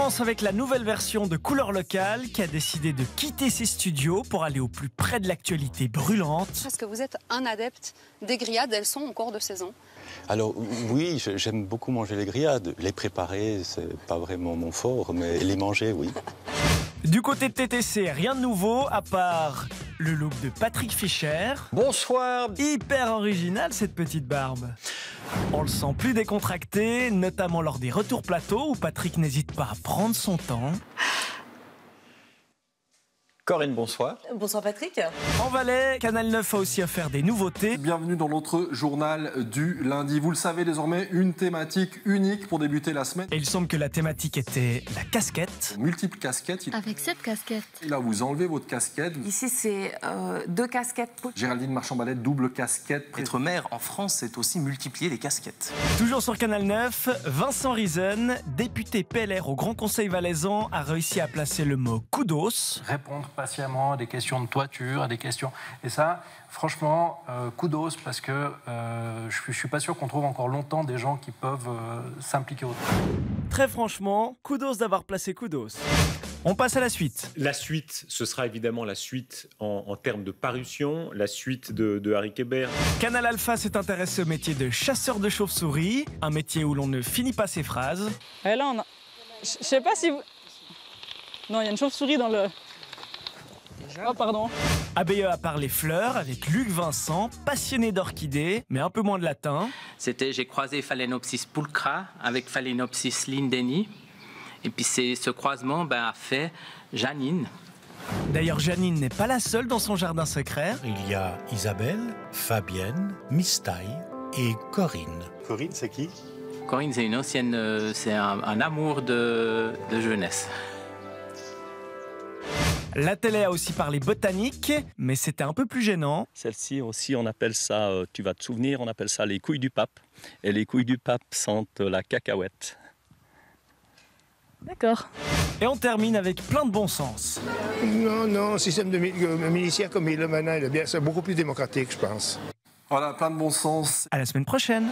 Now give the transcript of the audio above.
commence avec la nouvelle version de Couleur Locale qui a décidé de quitter ses studios pour aller au plus près de l'actualité brûlante. Est-ce que vous êtes un adepte des grillades? Elles sont en cours de saison. Alors oui, j'aime beaucoup manger les grillades. Les préparer, c'est pas vraiment mon fort, mais les manger, oui. Du côté de TTC, rien de nouveau à part le look de Patrick Fischer. Bonsoir. Hyper original cette petite barbe. On le sent plus décontracté, notamment lors des retours plateau où Patrick n'hésite pas à prendre son temps. Corinne, bonsoir. Bonsoir Patrick. En Valais, Canal 9 a aussi offert des nouveautés. Bienvenue dans notre journal du lundi. Vous le savez désormais, une thématique unique pour débuter la semaine. Et il semble que la thématique était la casquette. Multiples casquettes. Avec cette casquette. Là, vous enlevez votre casquette. Ici, c'est 2 casquettes. Géraldine Marchand-Ballet, double casquette. Être maire en France, c'est aussi multiplier les casquettes. Toujours sur Canal 9, Vincent Riesen, député PLR au Grand Conseil valaisan, a réussi à placer le mot « kudos ». Répondre patiemment à des questions de toiture, à des questions... Et ça, franchement, kudos, parce que je suis pas sûr qu'on trouve encore longtemps des gens qui peuvent s'impliquer autant. Très franchement, kudos d'avoir placé kudos. On passe à la suite. La suite, ce sera évidemment la suite en termes de parution, la suite de Harry Kéber. Canal Alpha s'est intéressé au métier de chasseur de chauves-souris, un métier où l'on ne finit pas ses phrases. Et là, on a... Je sais pas si vous... Non, il y a une chauve-souris dans le... Oh, pardon. ABE a parlé fleurs avec Luc Vincent, passionné d'orchidées, mais un peu moins de latin. J'ai croisé Phalaenopsis pulchra avec Phalaenopsis lindeni. Et puis ce croisement a fait Janine. D'ailleurs, Janine n'est pas la seule dans son jardin secret. Il y a Isabelle, Fabienne, Mistaille et Corinne. Corinne, c'est qui? Corinne, c'est une ancienne... c'est un amour de jeunesse. La télé a aussi parlé botanique, mais c'était un peu plus gênant. Celle-ci aussi, on appelle ça, tu vas te souvenir, on appelle ça les couilles du pape. Et les couilles du pape sentent la cacahuète. D'accord. Et on termine avec plein de bon sens. Non, système de militaire comme il est maintenant, c'est beaucoup plus démocratique, je pense. Voilà, plein de bon sens. À la semaine prochaine.